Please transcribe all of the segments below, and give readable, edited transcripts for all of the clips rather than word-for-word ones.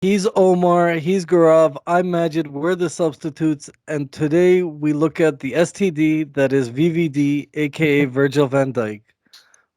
He's Omar, he's Gaurav, I'm Majid, we're the substitutes, and today we look at the STD that is VVD, aka Virgil van Dijk.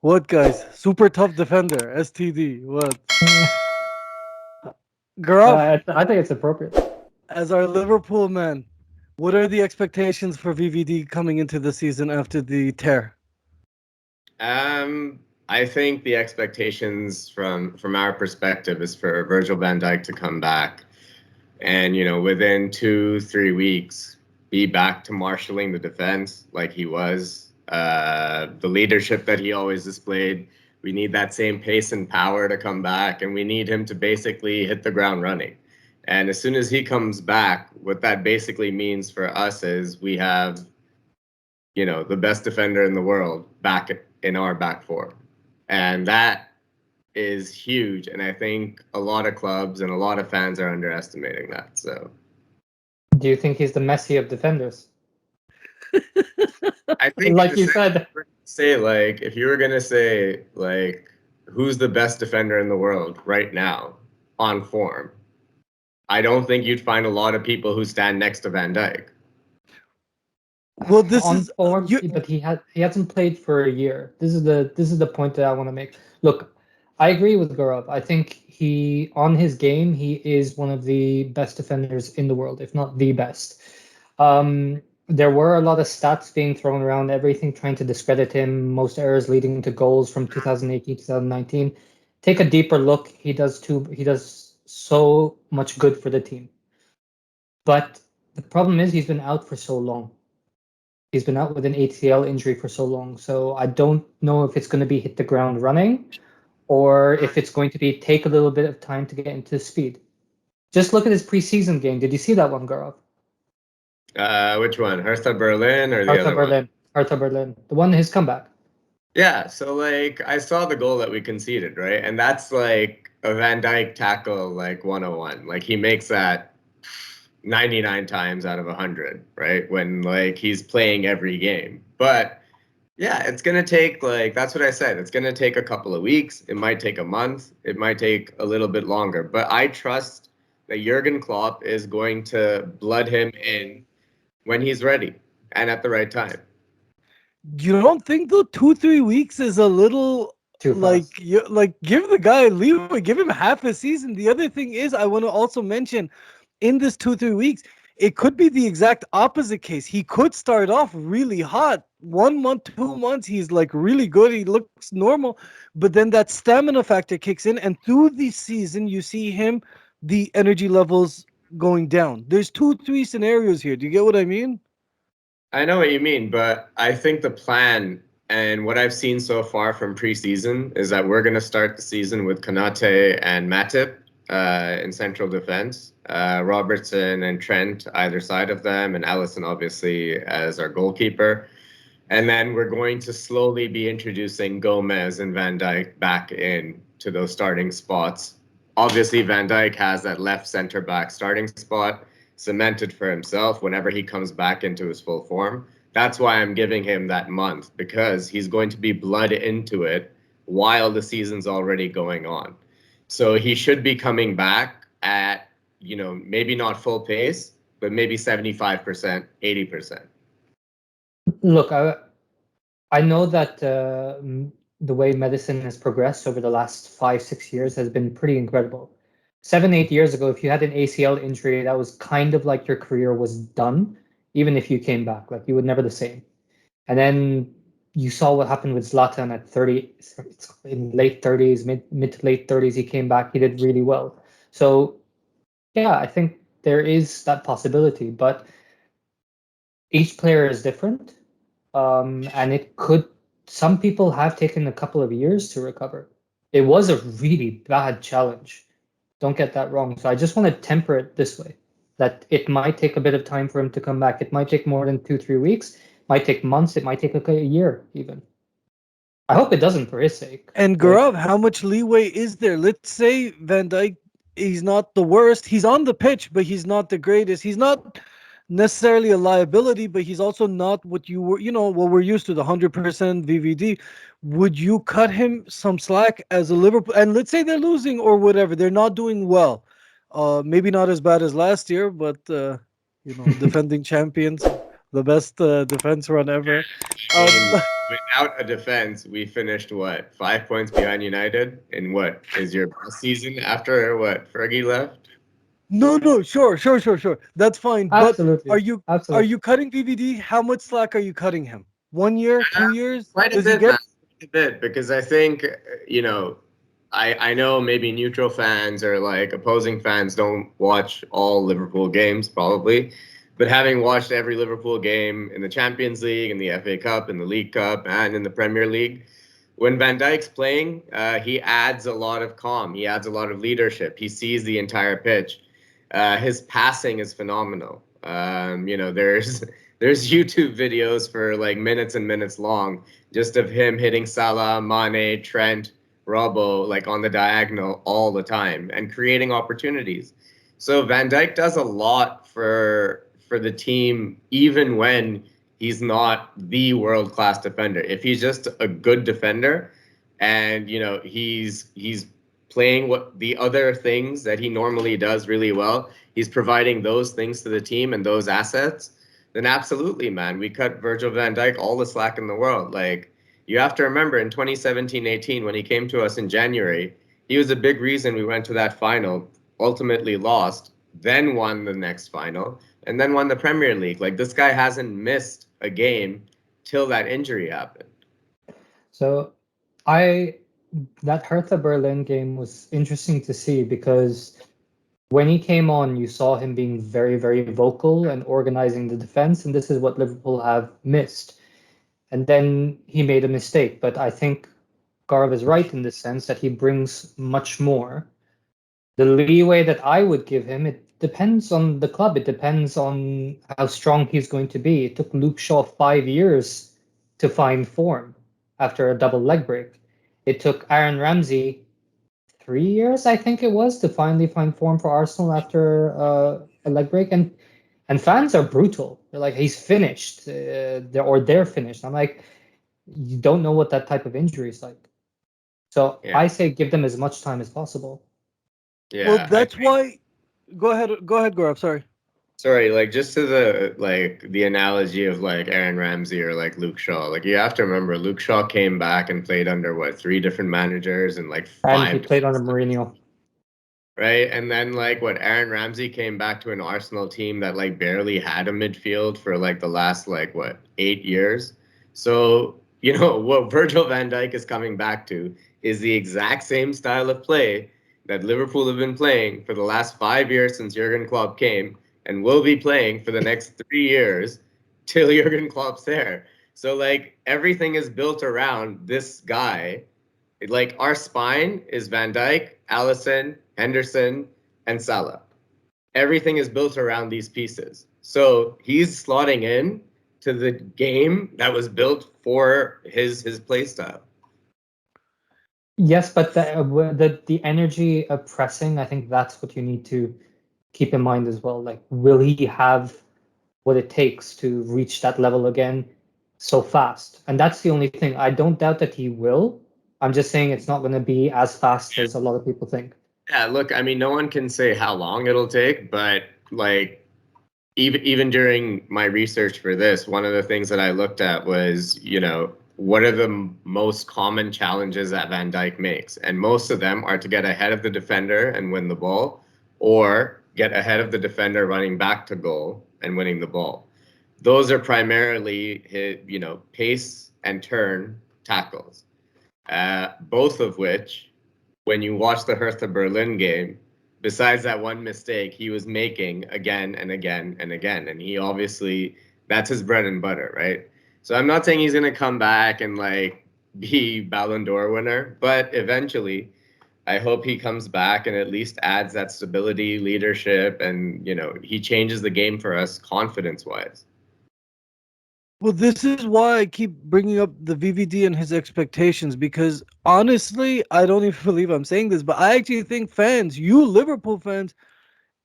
What, guys? Super tough defender, STD. What? Gaurav, I think it's appropriate. as our Liverpool man, what are the expectations for VVD coming into the season after the tear? I think the expectations from our perspective is for Virgil van Dijk to come back, and within 2-3 weeks, be back to marshaling the defense like he was. The leadership that he always displayed. We need that same pace and power to come back, and we need him to basically hit the ground running. And as soon as he comes back, what that basically means for us is we have, the best defender in the world back in our back four. And that is huge. And I think a lot of clubs and a lot of fans are underestimating that. So Do you think he's the Messi of defenders? I think Like you said. if you were gonna say who's the best defender in the world right now on form, I don't think you'd find a lot of people who stand next to Van Dijk. Well, this On is form, you, but he hasn't played for a year. This is the point that I want to make. Look, I agree with Gaurav. I think he on his game he is one of the best defenders in the world, if not the best. There were a lot of stats being thrown around, everything trying to discredit him. Most errors leading to goals from 2018, 2019. Take a deeper look. He does so much good for the team. But the problem is he's been out for so long. He's been out with an ACL injury for so long. So I don't know if it's going to be hit the ground running or if it's going to be take a little bit of time to get into speed. Just look at his preseason game. Did you see that one, Gaurav? Which one? Hertha Berlin or the Hertha other one? Berlin. Hertha Berlin. The one his comeback. Yeah, so I saw the goal that we conceded, right? And that's like a Van Dijk tackle 101. Like he makes that 99 times out of 100, right? When he's playing every game. But yeah, it's going to take that's what I said. It's going to take a couple of weeks. It might take a month. It might take a little bit longer. But I trust that Jurgen Klopp is going to blood him in when he's ready and at the right time. you don't think though 2-3 weeks is a little Too fast. give the guy leeway, give him half a season. The other thing is I want to also mention in this 2-3 weeks, it could be the exact opposite case. He could start off really hot. 1 month, 2 months, he's really good. He looks normal, but then that stamina factor kicks in, and through the season, you see him, the energy levels going down. There's 2-3 scenarios here. Do you get what I mean? I know what you mean, but I think the plan and what I've seen so far from preseason is that we're going to start the season with Konate and Matip in central defense, Robertson and Trent either side of them, and Allison obviously as our goalkeeper. And then we're going to slowly be introducing Gomez and Van Dijk back in to those starting spots. Obviously, Van Dijk has that left center back starting spot cemented for himself whenever he comes back into his full form. That's why I'm giving him that month, because he's going to be blood into it while the season's already going on. So he should be coming back at, maybe not full pace, but maybe 75%, 80%. Look, I know that the way medicine has progressed over the last 5-6 years has been pretty incredible. 7-8 years ago, if you had an ACL injury, that was kind of like your career was done, even if you came back. Like you were never the same. And then you saw what happened with Zlatan at 30, in late 30s, mid to late 30s. He came back. He did really well. So yeah, I think there is that possibility, but each player is different, and it could. Some people have taken a couple of years to recover. It was a really bad challenge. Don't get that wrong. So I just want to temper it this way, that it might take a bit of time for him to come back. It might take more than 2-3 weeks. It might take months. It might take a year even. I hope it doesn't for his sake. And Gaurav, how much leeway is there? Let's say Van Dijk, he's not the worst. He's on the pitch, but he's not the greatest. He's not necessarily a liability, but he's also not what what we're used to, the 100% VVD. Would you cut him some slack as a Liverpool? And let's say they're losing or whatever, they're not doing well. Maybe not as bad as last year, but defending champions, the best defense run ever. I Um, without a defense, we finished what, 5 points behind United in what is your best season after what Fergie left? no, sure. That's fine. But are Absolutely, you are absolutely. you cutting VVD? How much slack are you cutting him? 1 year, 2 years? Quite a Does he bit, man. get? Quite a bit, because I think I know maybe neutral fans or like opposing fans don't watch all Liverpool games probably, but having watched every Liverpool game in the Champions League, in the FA Cup, in the League Cup, and in the Premier League, when Van Dijk's playing, he adds a lot of calm. He adds a lot of leadership. He sees the entire pitch. His passing is phenomenal. There's YouTube videos for like minutes and minutes long just of him hitting Salah, Mane, Trent, Robbo like on the diagonal all the time and creating opportunities. So Van Dijk does a lot for the team, even when he's not the world class defender. If he's just a good defender, and he's playing what the other things that he normally does really well, he's providing those things to the team and those assets, then absolutely, man, we cut Virgil van Dijk all the slack in the world. Like, you have to remember in 2017-18, when he came to us in January, he was a big reason we went to that final, ultimately lost, then won the next final, and then won the Premier League. Like, this guy hasn't missed a game till that injury happened. So, that Hertha Berlin game was interesting to see because when he came on, you saw him being very, very vocal and organizing the defense, and this is what Liverpool have missed. And then he made a mistake, but I think Garv is right in the sense that he brings much more. The leeway that I would give him, it depends on the club. It depends on how strong he's going to be. It took Luke Shaw 5 years to find form after a double leg break. It took Aaron Ramsey 3 years, I think it was, to finally find form for Arsenal after a leg break. And fans are brutal. They're like, he's finished, they're finished. I'm like, you don't know what that type of injury is like. So Yeah. I say give them as much time as possible. Yeah. Well, that's why. Go ahead, Gaurav. Sorry. Sorry, like just to the analogy of like Aaron Ramsey or like Luke Shaw. Like, you have to remember Luke Shaw came back and played under what, three different managers and like And he five, played under Mourinho. right? And then like what, Aaron Ramsey came back to an Arsenal team that like barely had a midfield for like the last like what, 8 years. So, what Virgil van Dijk is coming back to is the exact same style of play that Liverpool have been playing for the last 5 years since Jurgen Klopp came, and will be playing for the next 3 years till Jurgen Klopp's there. So like everything is built around this guy. Like, our spine is Van Dijk, Alisson, Henderson, and Salah. Everything is built around these pieces. So he's slotting in to the game that was built for his play style. Yes, but the energy of pressing, I think that's what you need to keep in mind as well. Like, will he have what it takes to reach that level again so fast? And that's the only thing. I don't doubt that he will. I'm just saying it's not going to be as fast as a lot of people think. Yeah, look, I mean, no one can say how long it'll take, but like even during my research for this, one of the things that I looked at was, what are the most common challenges that Van Dijk makes? And most of them are to get ahead of the defender and win the ball, or get ahead of the defender running back to goal and winning the ball. Those are primarily his, pace and turn tackles, both of which, when you watch the Hertha Berlin game, besides that one mistake, he was making again and again and again. And he obviously, that's his bread and butter, right? So I'm not saying he's going to come back and like be Ballon d'Or winner, but eventually I hope he comes back and at least adds that stability, leadership, and, he changes the game for us confidence-wise. Well, this is why I keep bringing up the VVD and his expectations, because honestly, I don't even believe I'm saying this, but I actually think fans, you Liverpool fans,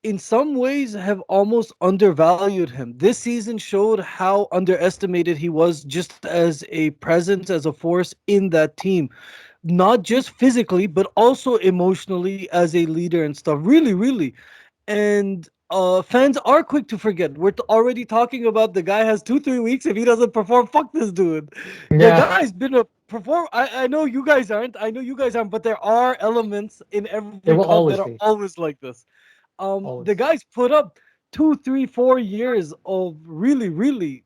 in some ways have almost undervalued him. This season showed how underestimated he was just as a presence, as a force in that team. not just physically, but also emotionally as a leader and stuff. Really, really. And fans are quick to forget. We're already talking about the guy has 2-3 weeks. If he doesn't perform, fuck this dude. The Yeah, guy's been a perform. I know you guys aren't. I know you guys aren't. But there are elements in there every will club that always are be. always like this. The Always. guys put up 2, 3, 4 years of really, really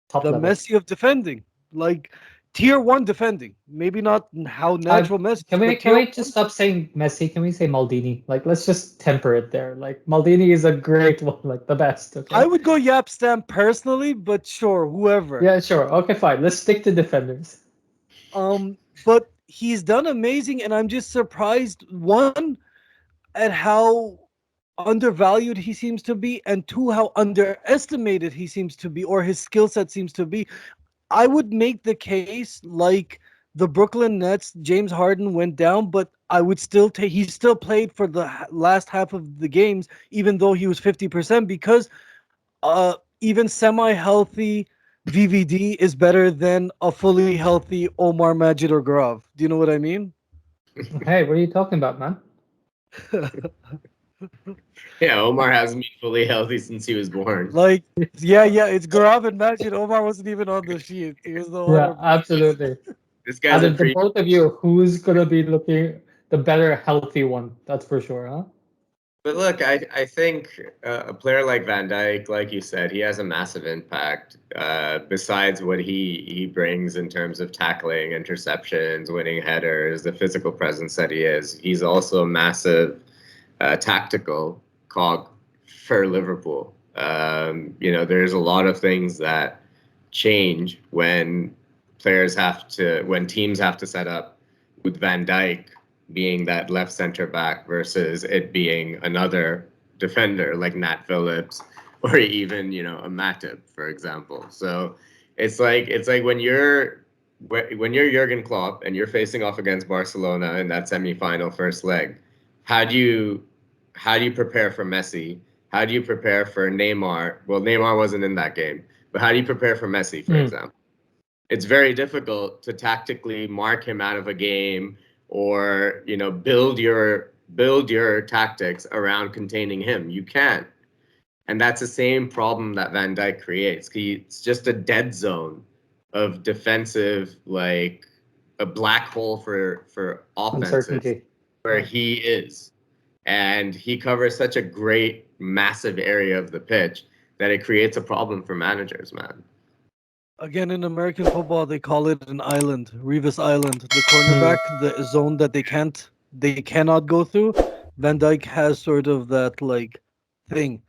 Top the level. Messi of defending, like tier one defending. Maybe not how I natural Messi is, can we but can tier we just one. stop saying Messi? Can we say Maldini? Like, let's just temper it there. Like, Maldini is a great one, like the best. I Okay. would go Yap Stam personally, but sure, whoever. Yeah, sure. Okay, fine. Let's stick to defenders. But he's done amazing, and I'm just surprised, one, at how undervalued he seems to be, and two, how underestimated he seems to be, or his skill set seems to be. I would make the case like the Brooklyn Nets, James Harden went down, but I would still take, he still played for the last half of the games, even though he was 50%, because even semi-healthy VVD is better than a fully healthy Omar Majid or Grav. Do you know what I mean? Hey, what are you talking about, man? Yeah, Omar hasn't been fully healthy since he was born. Like, yeah, it's Grav and Majid. Omar wasn't even on the sheet. He was the one Yeah, replacing. absolutely. This guy's Out a of the pre. both of you, who's gonna be looking the better healthy one? That's for sure, huh? But look, I think a player like Van Dijk, like you said, he has a massive impact. Besides what he brings in terms of tackling, interceptions, winning headers, the physical presence that he is, he's also a massive tactical cog for Liverpool. There's a lot of things that change when when teams have to set up with Van Dijk being that left center back versus it being another defender like Nat Phillips or even a Matip, for example. So it's like when you're Jurgen Klopp and you're facing off against Barcelona in that semifinal first leg, how do you prepare for Messi? How do you prepare for Neymar? Well, Neymar wasn't in that game, but how do you prepare for Messi, for Mm. example? It's very difficult to tactically mark him out of a game or build your tactics around containing him. You can't, and that's the same problem that Van Dijk creates. It's just a dead zone of defensive, like a black hole for offenses Uncertainty. where he is, and he covers such a great massive area of the pitch that it creates a problem for managers, man. Again, in American football, they call it an island, Revis Island. The Mm. cornerback, the zone that they cannot go through. Van Dyke has sort of that like thing.